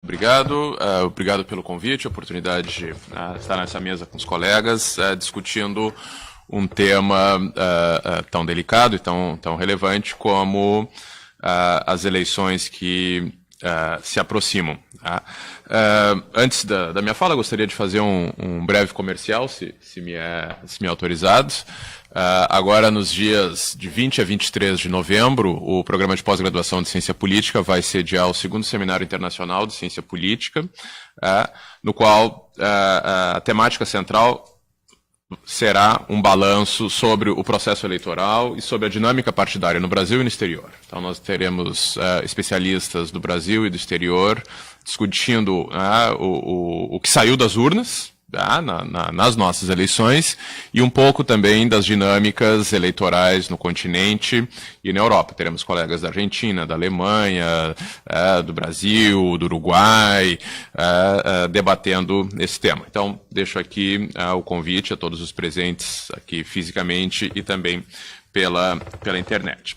Obrigado, obrigado pelo convite, a oportunidade de estar nessa mesa com os colegas, discutindo um tema tão delicado e tão relevante como as eleições que se aproximam. Tá? Antes da minha fala, gostaria de fazer um breve comercial, se me é autorizado. Agora, nos dias de 20 a 23 de novembro, o Programa de Pós-Graduação de Ciência Política vai sediar o 2º Seminário Internacional de Ciência Política, no qual a temática central será um balanço sobre o processo eleitoral e sobre a dinâmica partidária no Brasil e no exterior. Então, nós teremos especialistas do Brasil e do exterior discutindo o que saiu das urnas, nas nossas eleições, e um pouco também das dinâmicas eleitorais no continente e na Europa. Teremos colegas da Argentina, da Alemanha, do Brasil, do Uruguai, debatendo esse tema. Então, deixo aqui o convite a todos os presentes aqui fisicamente e também pela internet.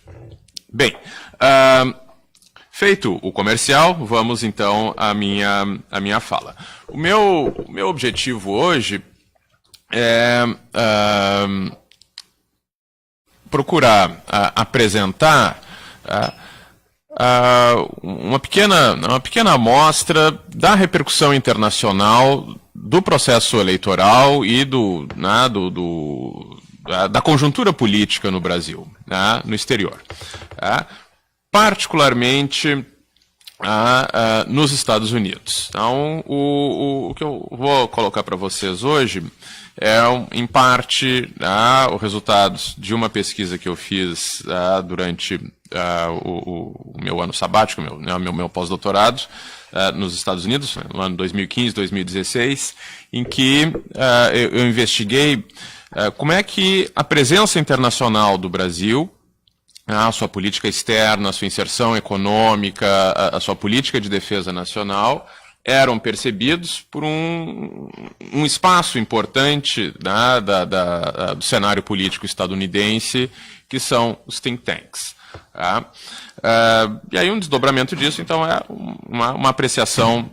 Bem, feito o comercial, vamos então à minha fala. O meu objetivo hoje é procurar apresentar uma pequena amostra da repercussão internacional do processo eleitoral e da conjuntura política no Brasil, no exterior. Particularmente nos Estados Unidos. Então, o que eu vou colocar para vocês hoje é, em parte, o resultado de uma pesquisa que eu fiz durante o meu ano sabático, meu pós-doutorado, nos Estados Unidos, no ano 2015, 2016, em que eu investiguei como é que a presença internacional do Brasil, a sua política externa, a sua inserção econômica, a sua política de defesa nacional, eram percebidos por um espaço importante do cenário político estadunidense, que são os think tanks. E aí um desdobramento disso, então, é uma apreciação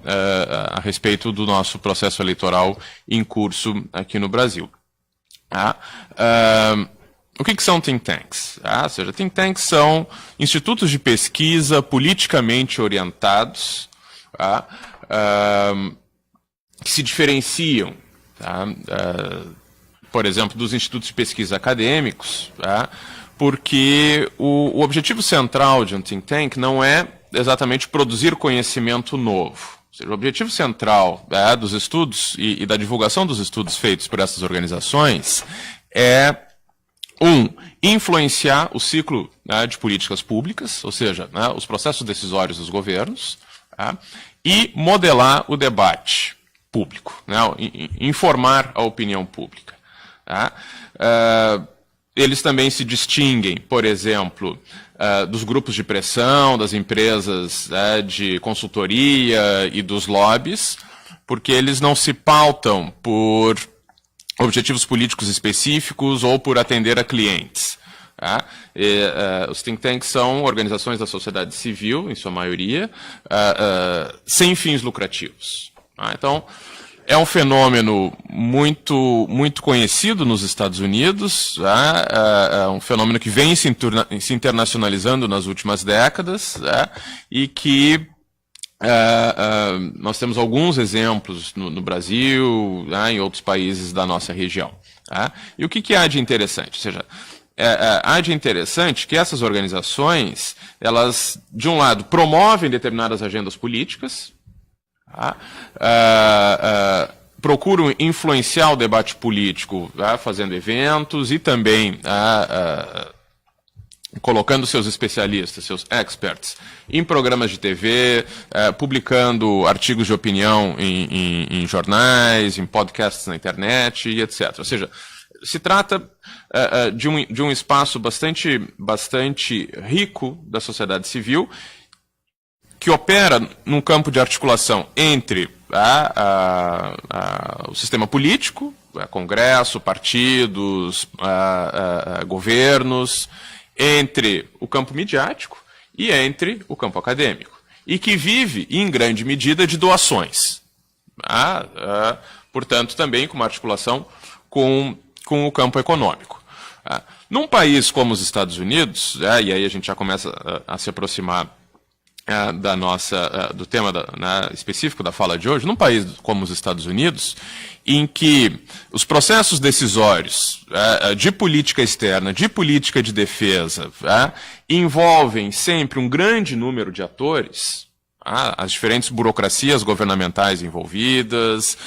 a respeito do nosso processo eleitoral em curso aqui no Brasil. O que são think tanks? Ou seja, think tanks são institutos de pesquisa politicamente orientados, que se diferenciam, por exemplo, dos institutos de pesquisa acadêmicos, porque o objetivo central de um think tank não é exatamente produzir conhecimento novo. Ou seja, o objetivo central dos estudos e da divulgação dos estudos feitos por essas organizações é influenciar o ciclo de políticas públicas, ou seja, os processos decisórios dos governos, e modelar o debate público, informar a opinião pública. Eles também se distinguem, por exemplo, dos grupos de pressão, das empresas de consultoria e dos lobbies, porque eles não se pautam por objetivos políticos específicos ou por atender a clientes. Os think tanks são organizações da sociedade civil, em sua maioria, sem fins lucrativos. Então, é um fenômeno muito conhecido nos Estados Unidos, é um fenômeno que vem se internacionalizando nas últimas décadas, e que nós temos alguns exemplos no Brasil, em outros países da nossa região. E o que há de interessante? Ou seja, há de interessante que essas organizações, elas, de um lado, promovem determinadas agendas políticas, procuram influenciar o debate político, fazendo eventos e também colocando seus especialistas, seus experts, em programas de TV, publicando artigos de opinião em jornais, em podcasts na internet, e etc. Ou seja, se trata de um espaço bastante rico da sociedade civil, que opera num campo de articulação entre o sistema político, Congresso, partidos, governos, entre o campo midiático e entre o campo acadêmico. e que vive, em grande medida, de doações. Portanto, também com uma articulação com o campo econômico. Num país como os Estados Unidos, e aí a gente já começa a se aproximar do tema específico da fala de hoje, num país como os Estados Unidos, em que os processos decisórios de política externa, de política de defesa, envolvem sempre um grande número de atores, as diferentes burocracias governamentais envolvidas,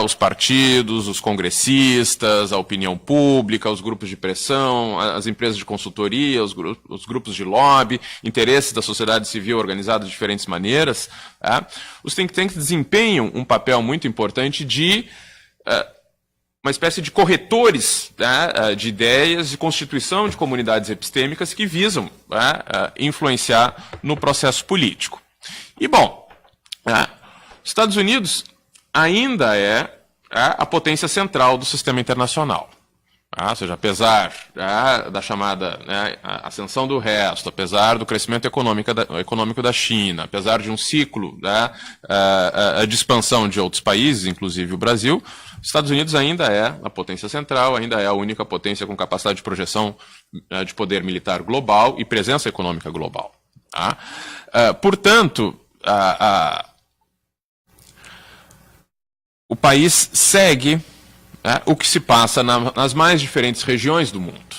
os partidos, os congressistas, a opinião pública, os grupos de pressão, as empresas de consultoria, os grupos de lobby, interesses da sociedade civil organizados de diferentes maneiras, os think tanks desempenham um papel muito importante de uma espécie de corretores de ideias e constituição de comunidades epistêmicas que visam influenciar no processo político. E, bom, os Estados Unidos ainda é a potência central do sistema internacional. Ou seja, apesar da chamada ascensão do resto, apesar do crescimento econômico da China, apesar de um ciclo de expansão de outros países, inclusive o Brasil, os Estados Unidos ainda é a potência central, ainda é a única potência com capacidade de projeção de poder militar global e presença econômica global. Portanto, o país segue o que se passa nas mais diferentes regiões do mundo.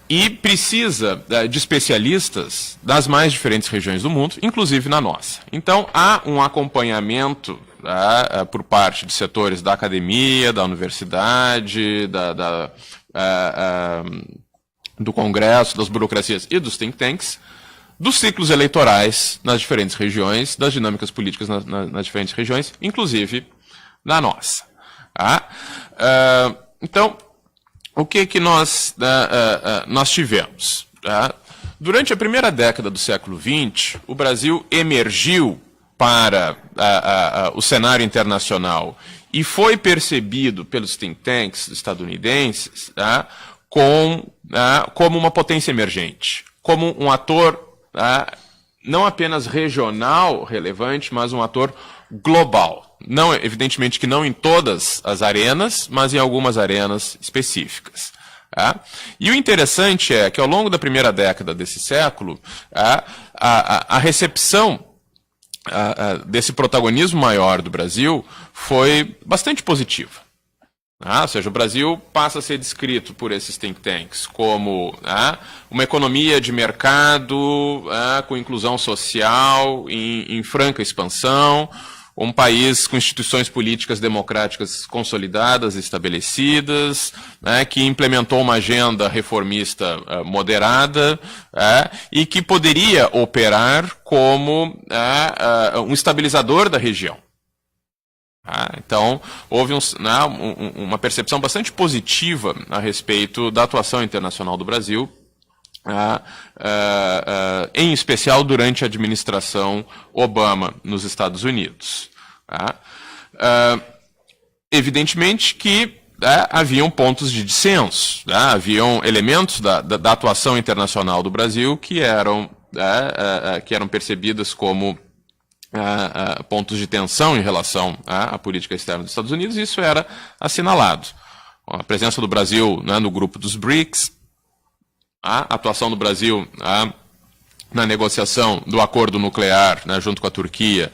E precisa de especialistas das mais diferentes regiões do mundo, inclusive na nossa. Então, há um acompanhamento por parte de setores da academia, da universidade, do Congresso, das burocracias e dos think tanks, dos ciclos eleitorais nas diferentes regiões, das dinâmicas políticas nas diferentes regiões, inclusive na nossa. Então, o que nós tivemos? Durante a primeira década do século XX, o Brasil emergiu para o cenário internacional e foi percebido pelos think tanks estadunidenses como uma potência emergente, como um ator não apenas regional relevante, mas um ator global. Não, evidentemente que não em todas as arenas, mas em algumas arenas específicas. E o interessante é que ao longo da primeira década desse século, a recepção desse protagonismo maior do Brasil foi bastante positiva. Ou seja, o Brasil passa a ser descrito por esses think tanks como uma economia de mercado com inclusão social em franca expansão, um país com instituições políticas democráticas consolidadas e estabelecidas, que implementou uma agenda reformista moderada e que poderia operar como um estabilizador da região. Então, houve uma percepção bastante positiva a respeito da atuação internacional do Brasil, em especial durante a administração Obama nos Estados Unidos. Evidentemente que haviam pontos de dissenso, haviam elementos da atuação internacional do Brasil que eram percebidas como pontos de tensão em relação à política externa dos Estados Unidos, e isso era assinalado. A presença do Brasil no grupo dos BRICS, a atuação do Brasil na negociação do acordo nuclear junto com a Turquia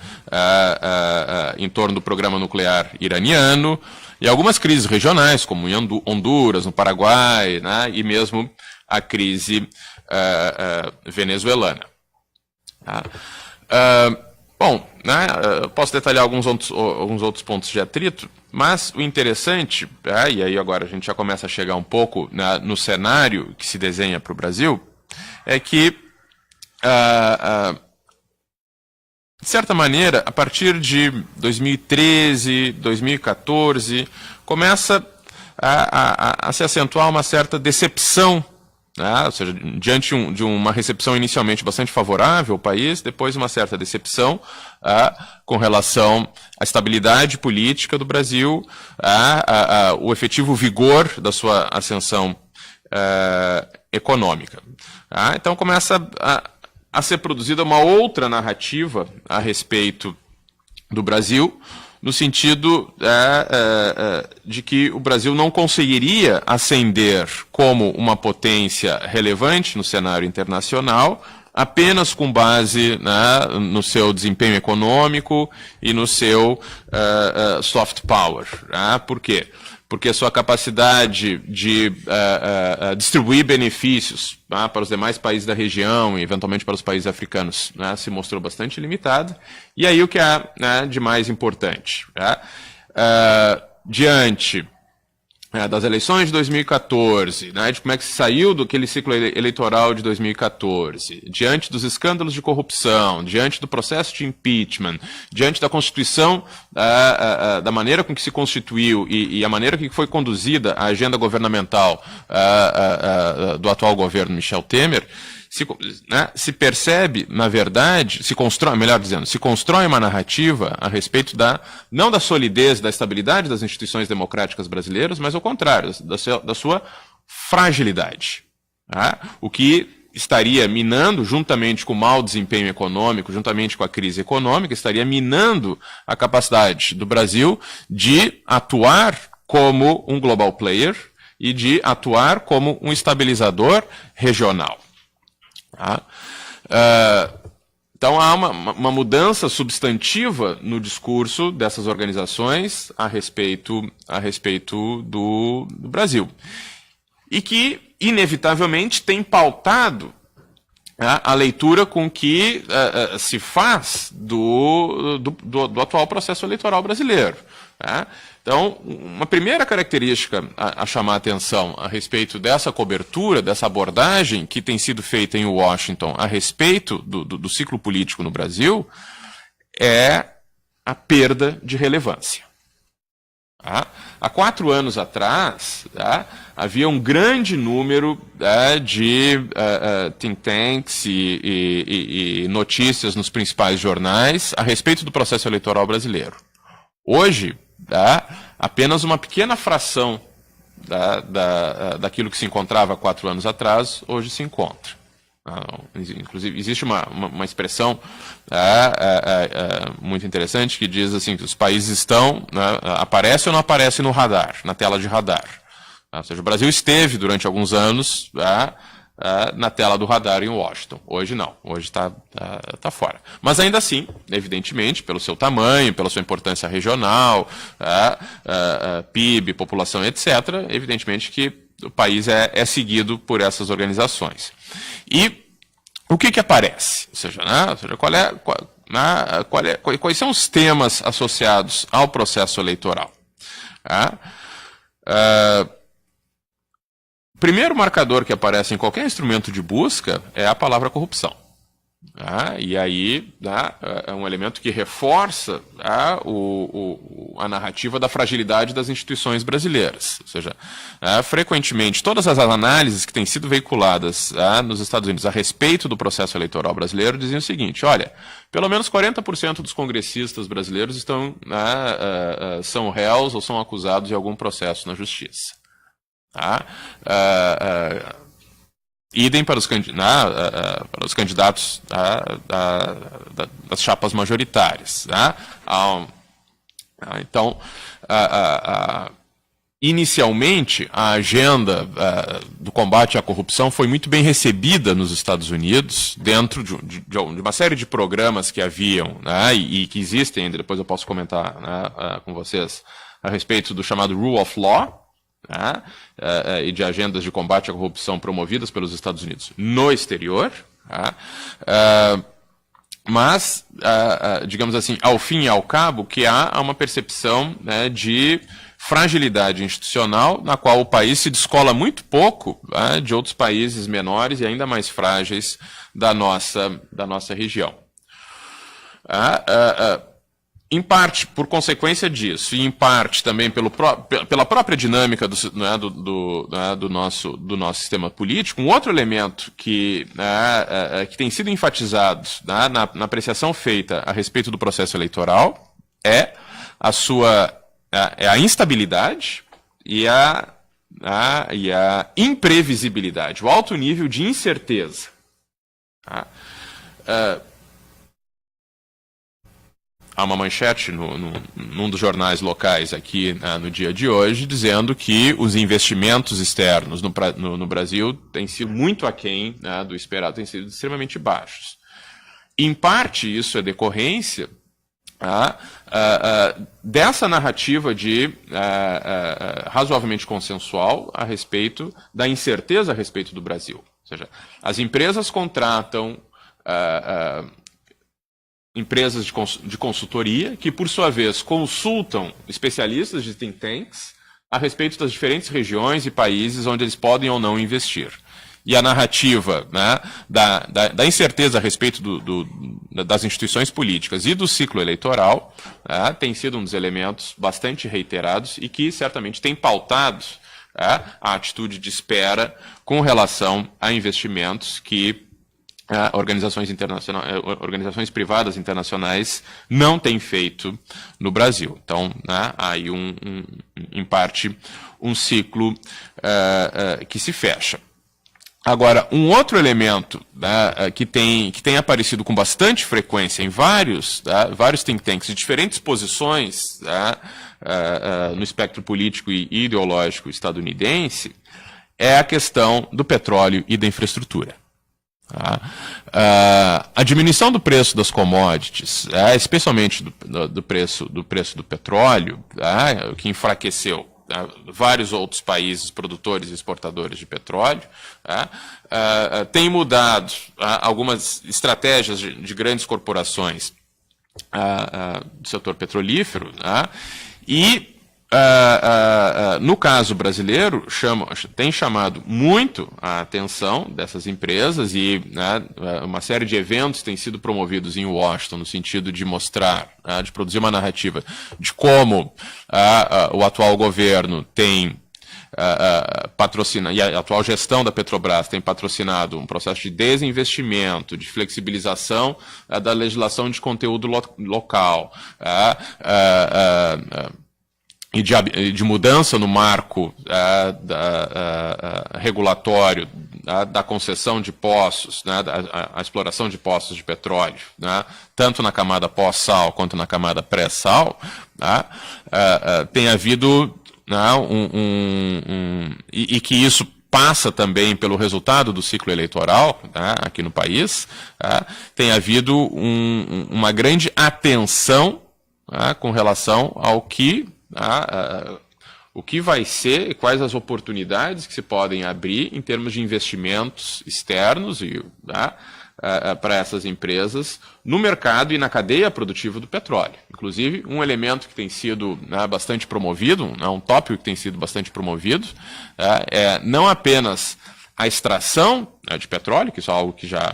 em torno do programa nuclear iraniano, e algumas crises regionais, como em Honduras, no Paraguai, e mesmo a crise venezuelana. Bom, posso detalhar alguns outros pontos de atrito, mas o interessante, e aí agora a gente já começa a chegar um pouco no cenário que se desenha para o Brasil, é que, de certa maneira, a partir de 2013, 2014, começa a se acentuar uma certa decepção, ou seja, diante de uma recepção inicialmente bastante favorável ao país, depois uma certa decepção com relação à estabilidade política do Brasil, o efetivo vigor da sua ascensão econômica. Então começa a ser produzida uma outra narrativa a respeito do Brasil, no sentido de que o Brasil não conseguiria ascender como uma potência relevante no cenário internacional apenas com base, né, no seu desempenho econômico e no seu soft power. Né? Por quê? Porque a sua capacidade de distribuir benefícios, né, para os demais países da região e eventualmente para os países africanos, né, se mostrou bastante limitada. E aí o que há, né, de mais importante? Né? Diante das eleições de 2014, né, de como é que se saiu daquele ciclo eleitoral de 2014, diante dos escândalos de corrupção, diante do processo de impeachment, diante da Constituição, da maneira com que se constituiu e a maneira com que foi conduzida a agenda governamental do atual governo Michel Temer, se percebe, na verdade, se constrói, melhor dizendo, se constrói uma narrativa a respeito não da solidez, da estabilidade das instituições democráticas brasileiras, mas ao contrário, da sua fragilidade. Tá? O que estaria minando, juntamente com o mau desempenho econômico, juntamente com a crise econômica, estaria minando a capacidade do Brasil de atuar como um global player e de atuar como um estabilizador regional. Tá? Então há uma mudança substantiva no discurso dessas organizações a respeito do Brasil. E que, inevitavelmente, tem pautado a leitura com que se faz do atual processo eleitoral brasileiro. Tá? Então, uma primeira característica a chamar a atenção a respeito dessa cobertura, dessa abordagem que tem sido feita em Washington a respeito do ciclo político no Brasil é a perda de relevância. Tá? Há 4 anos atrás, tá, havia um grande número de think tanks e notícias nos principais jornais a respeito do processo eleitoral brasileiro. Hoje, apenas uma pequena fração daquilo que se encontrava 4 anos atrás, hoje se encontra. Inclusive, existe uma expressão muito interessante que diz assim, que os países estão, aparecem ou não aparecem no radar, na tela de radar. Ou seja, o Brasil esteve durante alguns anos na tela do radar em Washington. Hoje não, hoje está fora. Mas ainda assim, evidentemente, pelo seu tamanho, pela sua importância regional, PIB, população, etc., evidentemente que o país é seguido por essas organizações. E o que aparece? Ou seja, quais são os temas associados ao processo eleitoral? O primeiro marcador que aparece em qualquer instrumento de busca é a palavra corrupção. E aí é um elemento que reforça a narrativa da fragilidade das instituições brasileiras. Ou seja, frequentemente, todas as análises que têm sido veiculadas nos Estados Unidos a respeito do processo eleitoral brasileiro diziam o seguinte: olha, pelo menos 40% dos congressistas brasileiros são réus ou são acusados de algum processo na justiça. Idem para os candidatos das chapas majoritárias. Então, inicialmente, a agenda do combate à corrupção foi muito bem recebida nos Estados Unidos, dentro de uma série de programas que haviam, e que existem ainda, depois eu posso comentar com vocês, a respeito do chamado Rule of Law, e de agendas de combate à corrupção promovidas pelos Estados Unidos no exterior, mas, digamos assim, ao fim e ao cabo, que há uma percepção de fragilidade institucional, na qual o país se descola muito pouco de outros países menores e ainda mais frágeis da nossa região. Em parte por consequência disso, e em parte também pela própria dinâmica do nosso sistema político, um outro elemento que tem sido enfatizado na apreciação feita a respeito do processo eleitoral é a instabilidade e a imprevisibilidade, o alto nível de incerteza. há uma manchete num dos jornais locais aqui no dia de hoje, dizendo que os investimentos externos no Brasil têm sido muito aquém do esperado, têm sido extremamente baixos. Em parte, isso é decorrência dessa narrativa razoavelmente consensual a respeito da incerteza a respeito do Brasil. Ou seja, as empresas contratam empresas de consultoria, que, por sua vez, consultam especialistas de think tanks a respeito das diferentes regiões e países onde eles podem ou não investir. E a narrativa da incerteza a respeito das instituições políticas e do ciclo eleitoral tem sido um dos elementos bastante reiterados e que certamente tem pautado a atitude de espera com relação a investimentos que organizações privadas internacionais não têm feito no Brasil. Então, há aí, em parte, um ciclo que se fecha. Agora, um outro elemento que tem aparecido com bastante frequência em vários think tanks de diferentes posições no espectro político e ideológico estadunidense é a questão do petróleo e da infraestrutura. A diminuição do preço das commodities, especialmente do preço do petróleo, o que enfraqueceu vários outros países produtores e exportadores de petróleo, tem mudado algumas estratégias de grandes corporações do setor petrolífero, e no caso brasileiro, tem chamado muito a atenção dessas empresas e uma série de eventos têm sido promovidos em Washington no sentido de mostrar, de produzir uma narrativa de como o atual governo tem patrocinado, e a atual gestão da Petrobras tem patrocinado um processo de desinvestimento, de flexibilização da legislação de conteúdo local, e de mudança no marco regulatório da concessão de poços, a exploração de poços de petróleo, tanto na camada pós-sal quanto na camada pré-sal, tem havido e que isso passa também pelo resultado do ciclo eleitoral aqui no país, tem havido uma grande atenção com relação ao que o que vai ser e quais as oportunidades que se podem abrir em termos de investimentos externos para essas empresas no mercado e na cadeia produtiva do petróleo. Inclusive, um elemento que tem sido bastante promovido, um tópico que tem sido bastante promovido, é não apenas a extração de petróleo, que isso é algo que já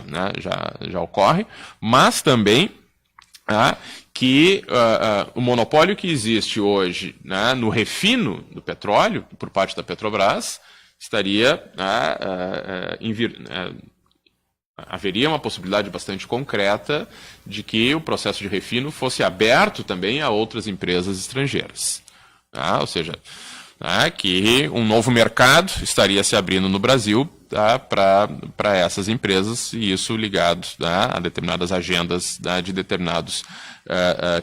ocorre, mas também que o monopólio que existe hoje no refino do petróleo, por parte da Petrobras, haveria uma possibilidade bastante concreta de que o processo de refino fosse aberto também a outras empresas estrangeiras. Ou seja, que um novo mercado estaria se abrindo no Brasil para essas empresas, e isso ligado a determinadas agendas de determinados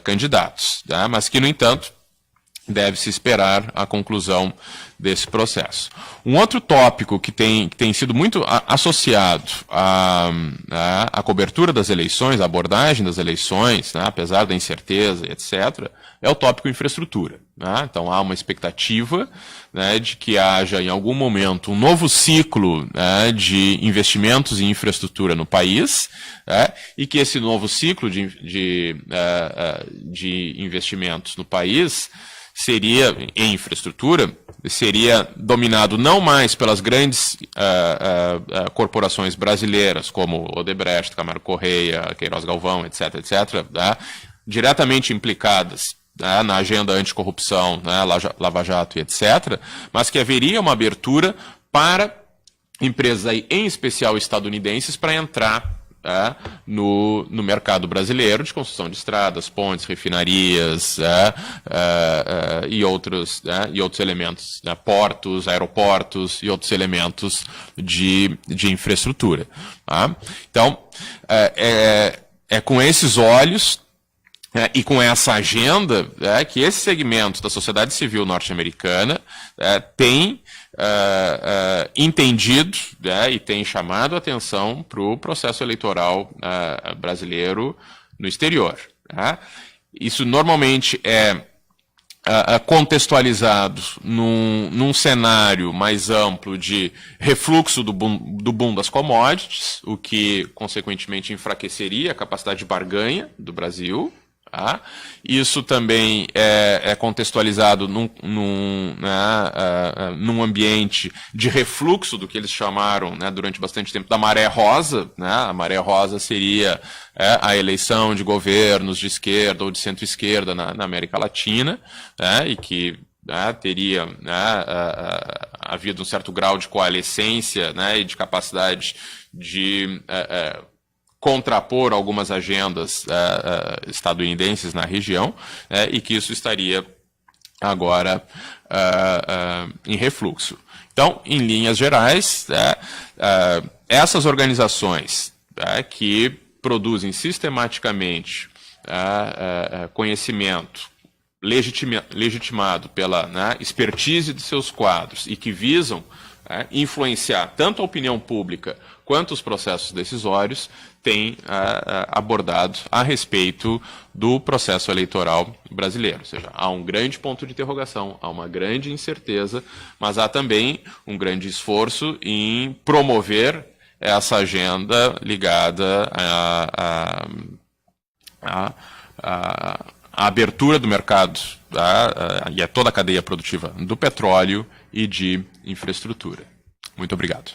candidatos, mas que, no entanto, deve-se esperar a conclusão desse processo. Um outro tópico que tem sido muito associado à cobertura das eleições, à abordagem das eleições, apesar da incerteza, etc., é o tópico infraestrutura. Então, há uma expectativa de que haja, em algum momento, um novo ciclo de investimentos em infraestrutura no país, e que esse novo ciclo de investimentos no país em infraestrutura, seria dominado não mais pelas grandes corporações brasileiras, como Odebrecht, Camargo Correia, Queiroz Galvão, etc., diretamente implicadas na agenda anticorrupção, Lava Jato e etc., mas que haveria uma abertura para empresas, em especial estadunidenses, para entrar no mercado brasileiro de construção de estradas, pontes, refinarias e outros elementos, portos, aeroportos e outros elementos de infraestrutura. Tá? Então, é com esses olhos e com essa agenda que esse segmento da sociedade civil norte-americana tem entendido e tem chamado a atenção para o processo eleitoral brasileiro no exterior. Isso normalmente é contextualizado num cenário mais amplo de refluxo do boom das commodities, o que, consequentemente, enfraqueceria a capacidade de barganha do Brasil. Isso também é contextualizado num ambiente de refluxo do que eles chamaram, durante bastante tempo, da maré rosa. A maré rosa seria a eleição de governos de esquerda ou de centro-esquerda na América Latina, e que teria havido um certo grau de coalescência e de capacidade de contrapor algumas agendas estadunidenses na região, e que isso estaria agora em refluxo. Então, em linhas gerais, essas organizações que produzem sistematicamente conhecimento legitimado pela expertise de seus quadros e que visam influenciar tanto a opinião pública quanto os processos decisórios, têm abordado a respeito do processo eleitoral brasileiro. Ou seja, há um grande ponto de interrogação, há uma grande incerteza, mas há também um grande esforço em promover essa agenda ligada à abertura do mercado e a toda a cadeia produtiva do petróleo e de infraestrutura. Muito obrigado.